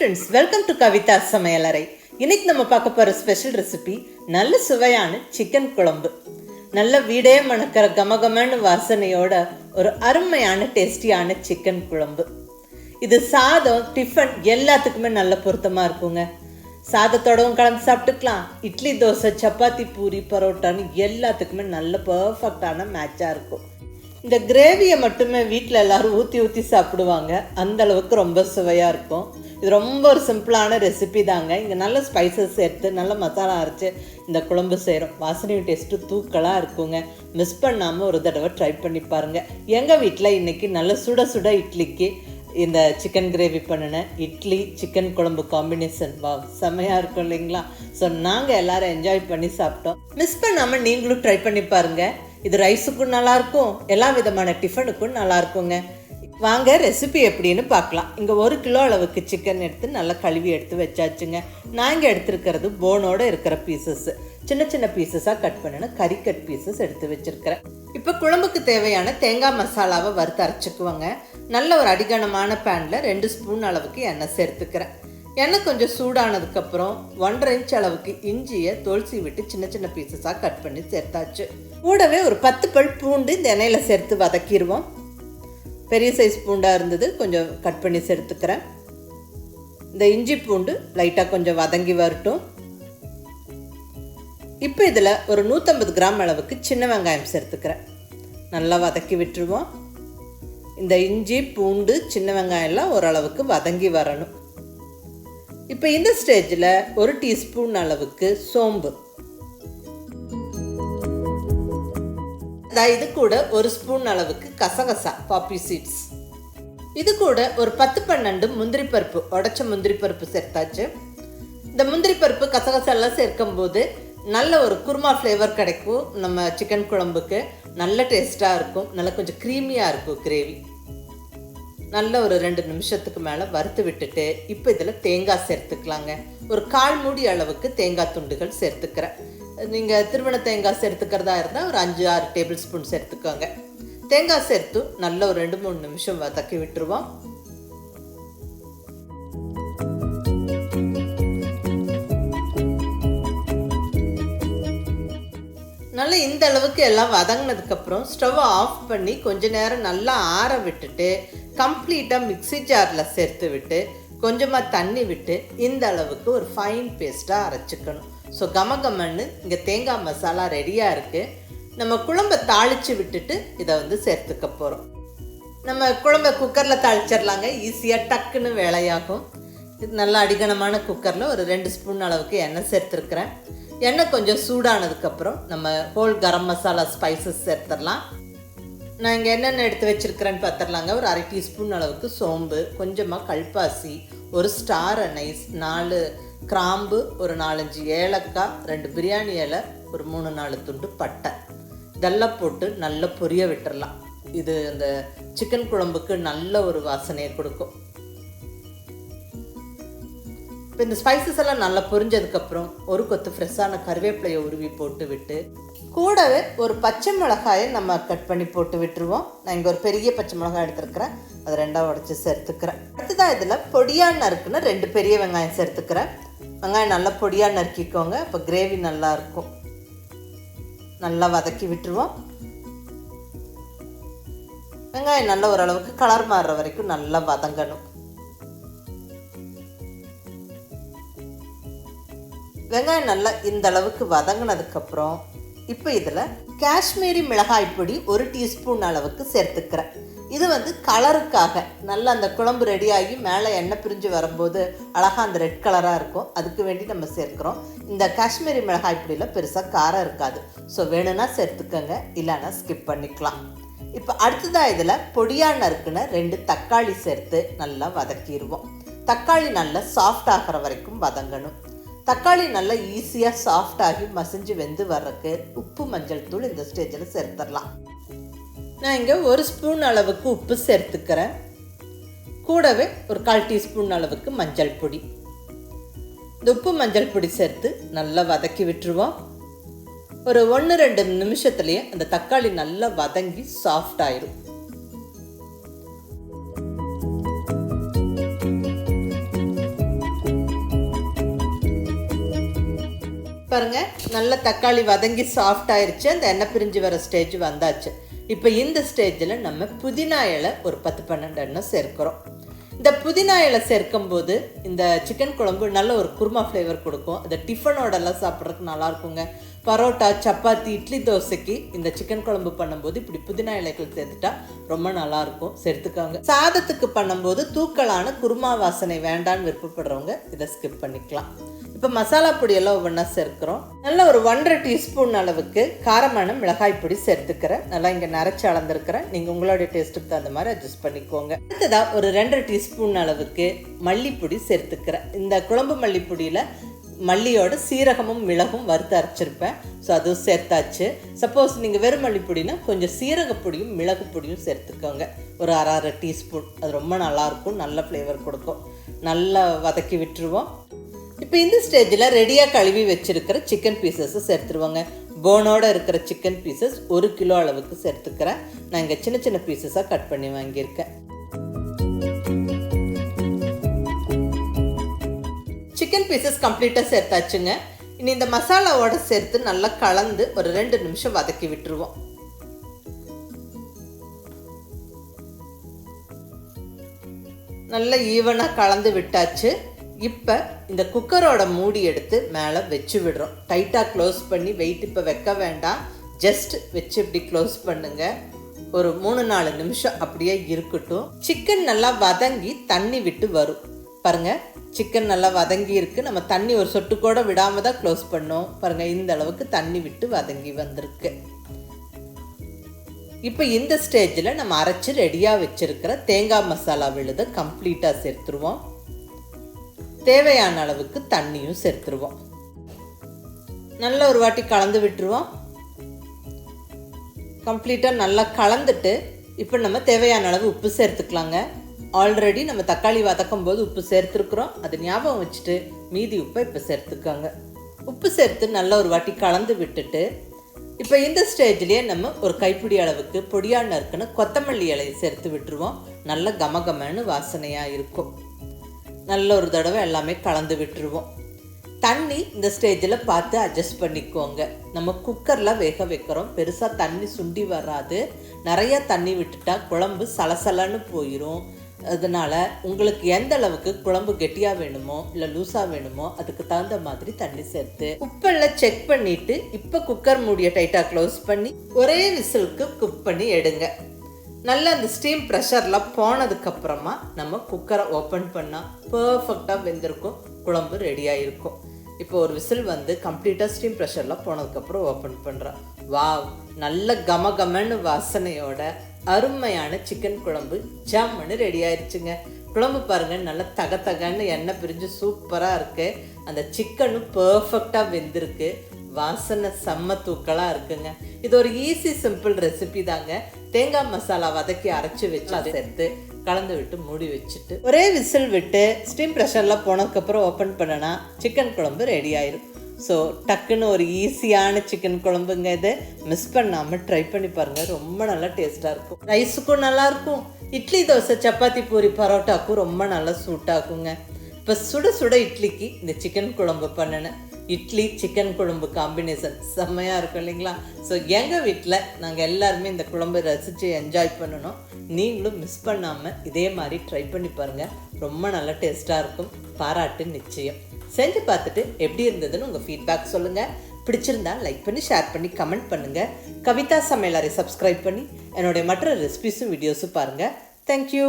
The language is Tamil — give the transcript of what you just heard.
ஃப்ரெண்ட்ஸ், வெல்கம் டு கவிதா சமையலறை. இன்னைக்கு நம்ம பார்க்க போகிற ஸ்பெஷல் ரெசிபி நல்ல சுவையான சிக்கன் குழம்பு. நல்ல வீடே மணக்கிற கமகமன்னு வாசனையோட ஒரு அருமையான டேஸ்டியான சிக்கன் குழம்பு. இது சாதம், டிஃபன் எல்லாத்துக்குமே நல்ல பொருத்தமாக இருக்குங்க. சாதத்தோடவும் கலந்து சாப்பிட்டுக்கலாம். இட்லி, தோசை, சப்பாத்தி, பூரி, பரோட்டான்னு எல்லாத்துக்குமே நல்ல பர்ஃபெக்டான மேட்சாக இருக்கும். இந்த கிரேவியை மட்டுமே வீட்டில் எல்லோரும் ஊற்றி சாப்பிடுவாங்க. அந்த அளவுக்கு ரொம்ப சுவையாக இருக்கும். இது ரொம்ப ஒரு சிம்பிளான ரெசிபி தாங்க. இங்கே நல்ல ஸ்பைசஸ் சேர்த்து நல்ல மசாலா அரைச்சி இந்த குழம்பு செய்கிறோம். வாசனையும் டேஸ்ட்டு தூக்கலாக இருக்குங்க. மிஸ் பண்ணாமல் ஒரு தடவை ட்ரை பண்ணி பாருங்கள். எங்கள் வீட்டில் இன்றைக்கி நல்ல சுட சுட இட்லிக்கு இந்த சிக்கன் கிரேவி பண்ணினேன். இட்லி சிக்கன் குழம்பு காம்பினேஷன் செம்மையாக இருக்கும் இல்லைங்களா? ஸோ நாங்கள் எல்லோரும் என்ஜாய் பண்ணி சாப்பிட்டோம். மிஸ் பண்ணாமல் நீங்களும் ட்ரை பண்ணி பாருங்கள். இது ரைஸுக்கும் நல்லாயிருக்கும், எல்லா விதமான டிஃபனுக்கும் நல்லாயிருக்குங்க. வாங்க ரெசிபி எப்படின்னு பார்க்கலாம். இங்கே 1 கிலோ அளவுக்கு சிக்கன் எடுத்து நல்லா கழுவி எடுத்து வச்சாச்சுங்க. நான் இங்கே எடுத்துருக்கிறது போனோடு இருக்கிற பீசஸ், சின்ன சின்ன பீசஸாக கட் பண்ணின கறி கட் பீசஸ் எடுத்து வச்சுருக்கிறேன். இப்போ குழம்புக்கு தேவையான தேங்காய் மசாலாவை வறுத்து அரைச்சிக்குவாங்க. நல்ல ஒரு அடிகனமான பேனில் 2 ஸ்பூன் அளவுக்கு எண்ணெய் சேர்த்துக்கிறேன். எண்ணெய் கொஞ்சம் சூடானதுக்கப்புறம் 1.5 இன்ச் அளவுக்கு இஞ்சியை தோல்சி விட்டு சின்ன சின்ன பீசஸாக கட் பண்ணி சேர்த்தாச்சு. கூடவே ஒரு 10 பல் பூண்டு இந்த எண்ணெயில் சேர்த்து வதக்கிடுவோம். பெரிய சைஸ் பூண்டாக இருந்தது, கொஞ்சம் கட் பண்ணி சேர்த்துக்கிறேன். இந்த இஞ்சி பூண்டு லைட்டாக கொஞ்சம் வதங்கி வரட்டும். இப்போ இதில் ஒரு 150 கிராம் அளவுக்கு சின்ன வெங்காயம் சேர்த்துக்கிறேன். நல்லா வதக்கி விட்டுருவோம். இந்த இஞ்சி பூண்டு சின்ன வெங்காயம்லாம் ஓரளவுக்கு வதங்கி வரணும். இப்போ இந்த ஸ்டேஜில் 1 டீஸ்பூன் அளவுக்கு சோம்பு, இது கூட 1 ஸ்பூன் அளவுக்கு கசகசா பாப்பி சீட்ஸ், இது கூட ஒரு 10-12 முந்திரி பருப்பு, உடைச்ச முந்திரி பருப்பு சேர்த்தாச்சு. இந்த முந்திரி பருப்பு கசகசா எல்லாம் சேர்க்கும் போது நல்ல ஒரு குருமா ஃப்ளேவர் கிடைக்கும். நம்ம சிக்கன் குழம்புக்கு நல்ல டேஸ்ட்டாக இருக்கும். நல்லா கொஞ்சம் க்ரீமியாக இருக்கும் கிரேவி. நல்ல ஒரு 2 நிமிஷத்துக்கு மேலே வறுத்து விட்டுட்டு இப்போ இதில் தேங்காய் சேர்த்துக்கலாங்க. ஒரு 1/4 மூடி அளவுக்கு தேங்காய் துண்டுகள் சேர்த்துக்கிறேன். நீங்கள் திருவண்ண தேங்காய் சேர்த்துக்கிறதா இருந்தால் ஒரு 5-6 டேபிள் ஸ்பூன் சேர்த்துக்கோங்க. தேங்காய் சேர்த்து நல்ல ஒரு 2-3 நிமிஷம் வதக்கி விட்டுருவோம். நல்லா இந்த அளவுக்கு எல்லாம் வதங்கினதுக்கப்புறம் ஸ்டவ்வை ஆஃப் பண்ணி கொஞ்ச நேரம் நல்லா ஆற விட்டுட்டு கம்ப்ளீட்டாக மிக்ஸி ஜாரில் சேர்த்து விட்டு கொஞ்சமாக தண்ணி விட்டு இந்த அளவுக்கு ஒரு ஃபைன் பேஸ்ட்டாக அரைச்சிக்கணும். ஸோ கமகமன்னு இங்கே தேங்காய் மசாலா ரெடியாக இருக்குது. நம்ம குழம்பை தாளித்து விட்டுட்டு இதை சேர்த்துக்க போகிறோம். நம்ம குழம்பை குக்கரில் தாளிச்சிடலாங்க. ஈஸியாக டக்குன்னு வேலையாகும். இது நல்லா அடிகனமான குக்கரில் ஒரு 2 ஸ்பூன் அளவுக்கு எண்ணெய் சேர்த்துருக்குறேன். எண்ணெய் கொஞ்சம் சூடானதுக்கப்புறம் நம்ம ஹோல் கரம் மசாலா ஸ்பைசஸ் சேர்த்துடலாம். நான் இங்கே என்னென்ன எடுத்து வச்சுருக்கிறேன்னு பார்த்துடலாங்க. ஒரு 1/2 டீஸ்பூன் அளவுக்கு சோம்பு, கொஞ்சமாக கல்பாசி, ஒரு ஸ்டார் அனைஸ், 4 கிராம்பு, ஒரு 4-5 ஏலக்காய், 2 பிரியாணி இலை, ஒரு 3-4 துண்டு பட்டை, இதெல்லாம் போட்டு நல்லா பொரிய விட்டுடலாம். இது இந்த சிக்கன் குழம்புக்கு நல்ல ஒரு வாசனையை கொடுக்கும். இப்போ இந்த ஸ்பைசஸ் எல்லாம் நல்லா பொரிஞ்சதுக்கப்புறம் ஒரு கொத்து ஃப்ரெஷ்ஷான கருவேப்பிலையை உருவி போட்டு விட்டு கூடவே ஒரு பச்சை மிளகாயை நம்ம கட் பண்ணி போட்டு விட்டுருவோம். நான் இங்கே ஒரு பெரிய பச்சை மிளகாய் எடுத்துருக்கிறேன். அதை 2ஆக உடச்சி சேர்த்துக்கிறேன். அடுத்ததான் இதில் பொடியாக நறுக்குன்னு 2 பெரிய வெங்காயம் சேர்த்துக்கிறேன். வெங்காயம் நல்லா பொடியாக நறுக்கிக்கோங்க. இப்போ கிரேவி நல்லாயிருக்கும். நல்லா வதக்கி விட்டுருவோம். வெங்காயம் நல்லா ஓரளவுக்கு கலர் மாறுற வரைக்கும் நல்லா வதங்கணும். வெங்காயம் நல்லா இந்த அளவுக்கு வதங்கினதுக்கப்புறம் இப்போ இதில் காஷ்மீரி மிளகாய் பொடி 1 டீஸ்பூன் அளவுக்கு சேர்த்துக்கிறேன். இது கலருக்காக. நல்லா அந்த குழம்பு ரெடியாகி மேலே எண்ணெய் பிரிஞ்சு வரும்போது அழகாக அந்த ரெட் கலராக இருக்கும். அதுக்கு வேண்டி நம்ம சேர்க்குறோம். இந்த காஷ்மீரி மிளகாய் பொடியில் பெருசாக காரம் இருக்காது. ஸோ வேணும்னா சேர்த்துக்கோங்க, இல்லைன்னா ஸ்கிப் பண்ணிக்கலாம். இப்போ அடுத்ததாக இதில் பொடியாக நறுக்குன 2 தக்காளி சேர்த்து நல்லா வதக்கிடுவோம். தக்காளி நல்லா சாஃப்ட் ஆகிற வரைக்கும் வதங்கணும். தக்காளி நல்லா ஈஸியாக சாஃப்டாகி மசிஞ்சு வெந்து வர்றதுக்கு உப்பு, மஞ்சள் தூள் இந்த ஸ்டேஜில் சேர்த்துடலாம். நான் இங்கே 1 ஸ்பூன் அளவுக்கு உப்பு சேர்த்துக்கிறேன். கூடவே ஒரு 1/4 டீஸ்பூன் அளவுக்கு மஞ்சள் பொடி. இந்த உப்பு மஞ்சள் பொடி சேர்த்து நல்லா வதக்கி விட்டுருவோம். ஒரு 1-2 நிமிஷத்துலேயே அந்த தக்காளி நல்லா வதங்கி சாஃப்ட் ஆயிடும். பாருங்கள், நல்ல தக்காளி வதங்கி சாஃப்ட் ஆயிடுச்சு. அந்த எண்ணெய் பிரிஞ்சு வர ஸ்டேஜ் வந்தாச்சு. இப்போ இந்த ஸ்டேஜில் நம்ம புதினா இலை ஒரு 10-12 எண்ணெய் சேர்க்கிறோம். இந்த புதினா இலை சேர்க்கும் போது இந்த சிக்கன் குழம்பு நல்ல ஒரு குருமா ஃப்ளேவர் கொடுக்கும். அதை டிஃபனோடெல்லாம் சாப்பிட்றதுக்கு நல்லா இருக்குங்க. பரோட்டா, சப்பாத்தி, இட்லி, தோசைக்கு இந்த சிக்கன் குழம்பு பண்ணும்போது இப்படி புதினா இலைகள் சேர்த்துட்டா ரொம்ப நல்லாயிருக்கும். சேர்த்துக்காங்க. சாதத்துக்கு பண்ணும்போது தூக்கலான குருமா வாசனை வேண்டான்னு விருப்பப்படுறவங்க இதை ஸ்கிப் பண்ணிக்கலாம். இப்போ மசாலா பொடியெல்லாம் ஒவ்வொன்றா சேர்க்கிறோம். நல்ல ஒரு 1.5 டீஸ்பூன் அளவுக்கு காரமான மிளகாய் பொடி சேர்த்துக்கிறேன். நல்லா இங்கே நரைச்சி அளந்துருக்கிறேன். நீங்கள் உங்களுடைய டேஸ்ட்டுக்கு தகுந்த மாதிரி அட்ஜஸ்ட் பண்ணிக்கோங்க. அடுத்ததாக ஒரு 2 டீஸ்பூன் அளவுக்கு மல்லிப்பொடி சேர்த்துக்கிறேன். இந்த குழம்பு மல்லிப்பொடியில் மல்லியோட சீரகமும் மிளகும் வறுத்து அரைச்சிருப்பேன். ஸோ அதுவும் சேர்த்தாச்சு. சப்போஸ் நீங்கள் வெறும் மல்லிப்பொடினா கொஞ்சம் சீரகப்பொடியும் மிளகு பொடியும் சேர்த்துக்கோங்க. ஒரு 1/2 டீஸ்பூன். அது ரொம்ப நல்லாயிருக்கும், நல்ல ஃப்ளேவர் கொடுக்கும். நல்லா வதக்கி விட்டுருவோம். இப்போ இந்த ஸ்டேஜில் ரெடியாக கழுவி வச்சுருக்கிற சிக்கன் பீசஸை சேர்த்துருவாங்க. போனோடு இருக்கிற சிக்கன் பீசஸ் 1 கிலோ அளவுக்கு சேர்த்துக்கிறேன். நான் இங்கே சின்ன சின்ன பீசஸாக கட் பண்ணி வாங்கியிருக்கேன். சிக்கன் பீசஸ் கம்ப்ளீட்டாக சேர்த்தாச்சுங்க. இனி இந்த மசாலாவோட சேர்த்து நல்லா கலந்து ஒரு 2 நிமிஷம் வதக்கி விட்டுருவோம். நல்லா ஈவனாக கலந்து விட்டாச்சு. இப்போ இந்த குக்கரோட மூடி எடுத்து மேலே வச்சு விடுறோம். டைட்டாக க்ளோஸ் பண்ணி வெயிட் இப்போ வைக்க வேண்டாம். ஜஸ்ட் வச்சு இப்படி க்ளோஸ் பண்ணுங்க. ஒரு 3-4 நிமிஷம் அப்படியே இருக்கட்டும். சிக்கன் நல்லா வதங்கி தண்ணி விட்டு வரும். பாருங்கள், சிக்கன் நல்லா வதங்கி இருக்குது. நம்ம தண்ணி ஒரு சொட்டு கூட விடாமல் தான் க்ளோஸ் பண்ணோம். பாருங்கள், இந்த அளவுக்கு தண்ணி விட்டு வதங்கி வந்திருக்கு. இப்போ இந்த ஸ்டேஜில் நம்ம அரைச்சி ரெடியாக வச்சுருக்கிற தேங்காய் மசாலா விழுதை கம்ப்ளீட்டாக சேர்த்துருவோம். தேவையான அளவுக்கு தண்ணியும் சேர்த்துருவோம். நல்ல ஒரு வாட்டி கலந்து விட்டுருவோம். கம்ப்ளீட்டாக நல்லா கலந்துட்டு இப்போ நம்ம தேவையான அளவு உப்பு சேர்த்துக்கலாங்க. ஆல்ரெடி நம்ம தக்காளி வதக்கும் போது உப்பு சேர்த்துருக்குறோம். அது ஞாபகம் வச்சுட்டு மீதி உப்பை இப்போ சேர்த்துக்கோங்க. உப்பு சேர்த்து நல்லா ஒரு வாட்டி கலந்து விட்டுட்டு இப்போ இந்த ஸ்டேஜ்லேயே நம்ம ஒரு கைப்பிடி அளவுக்கு பொடியாக நறுக்குன்னு கொத்தமல்லி இலையை சேர்த்து விட்டுருவோம். நல்ல கமகமன்னு வாசனையாக இருக்கும். நல்ல ஒரு தடவை எல்லாமே கலந்து விட்டுருவோம். தண்ணி இந்த ஸ்டேஜில் பார்த்து அட்ஜஸ்ட் பண்ணிக்கோங்க. நம்ம குக்கரில் வேக வைக்கிறோம். பெருசாக தண்ணி சுண்டி வராது. நிறையா தண்ணி விட்டுட்டா குழம்பு சலசலன்னு போயிடும். அதனால் உங்களுக்கு எந்த அளவுக்கு குழம்பு கெட்டியாக வேணுமோ இல்லை லூஸாக வேணுமோ அதுக்கு தகுந்த மாதிரி தண்ணி சேர்த்து உப்பெல்லாம் செக் பண்ணிவிட்டு இப்போ குக்கர் மூடியை டைட்டாக க்ளோஸ் பண்ணி ஒரே விசிலுக்கு குக் பண்ணி எடுங்க. நல்லா அந்த ஸ்டீம் ப்ரெஷர்லாம் போனதுக்கப்புறமா நம்ம குக்கரை ஓப்பன் பண்ணால் பர்ஃபெக்டாக வெந்திருக்கும். குழம்பு ரெடியாக இருக்கும். இப்போ ஒரு விசில் வந்து கம்ப்ளீட்டாக ஸ்டீம் ப்ரெஷர்லாம் போனதுக்கப்புறம் ஓப்பன் பண்ணுறேன். வாவ், நல்ல கமகமன்னு வாசனையோட அருமையான சிக்கன் குழம்பு ஜம்முன்னு ரெடி ஆயிடுச்சுங்க. குழம்பு பாருங்கள், நல்லா தகன்னு எண்ணெய் பிரிஞ்சு சூப்பராக இருக்குது. அந்த சிக்கனும் பர்ஃபெக்டாக வெந்திருக்கு. வாசனை செம்ம தூக்கலாக இருக்குங்க. இது ஒரு ஈஸி சிம்பிள் ரெசிபி தாங்க. தேங்காய் மசாலா வதக்கி அரைச்சி வச்சு அதை சேர்த்து கலந்து விட்டு மூடி வச்சுட்டு ஒரே விசில் விட்டு ஸ்டீம் ப்ரெஷர்லாம் போனதுக்கப்புறம் ஓப்பன் பண்ணனா சிக்கன் குழம்பு ரெடி ஆயிடும். ஸோ டக்குன்னு ஒரு ஈஸியான சிக்கன் குழம்புங்க. இதை மிஸ் பண்ணாமல் ட்ரை பண்ணி பாருங்கள். ரொம்ப நல்லா டேஸ்ட்டாக இருக்கும். ரைஸுக்கும் நல்லாயிருக்கும். இட்லி, தோசை, சப்பாத்தி, பூரி, பரோட்டாக்கும் ரொம்ப நல்லா சூட்டாக்குங்க. இப்போ சுட சுட இட்லிக்கு இந்த சிக்கன் குழம்பு பண்ணினேன். இட்லி சிக்கன் குழம்பு காம்பினேஷன் செம்மையாக இருக்கும் இல்லைங்களா? ஸோ எங்கள் வீட்டில் நாங்கள் எல்லாருமே இந்த குழம்பு ரசித்து என்ஜாய் பண்ணணும். நீங்களும் மிஸ் பண்ணாமல் இதே மாதிரி ட்ரை பண்ணி பாருங்கள். ரொம்ப நல்லா டேஸ்ட்டாக இருக்கும். பாராட்டு நிச்சயம். செஞ்சு பார்த்துட்டு எப்படி இருந்ததுன்னு உங்கள் ஃபீட்பேக் சொல்லுங்கள். பிடிச்சிருந்தா லைக் பண்ணி, ஷேர் பண்ணி, கமெண்ட் பண்ணுங்கள். கவிதா சமையலறை சப்ஸ்கிரைப் பண்ணி என்னுடைய மற்ற ரெசிபிஸும் வீடியோஸும் பாருங்கள். தேங்க்யூ.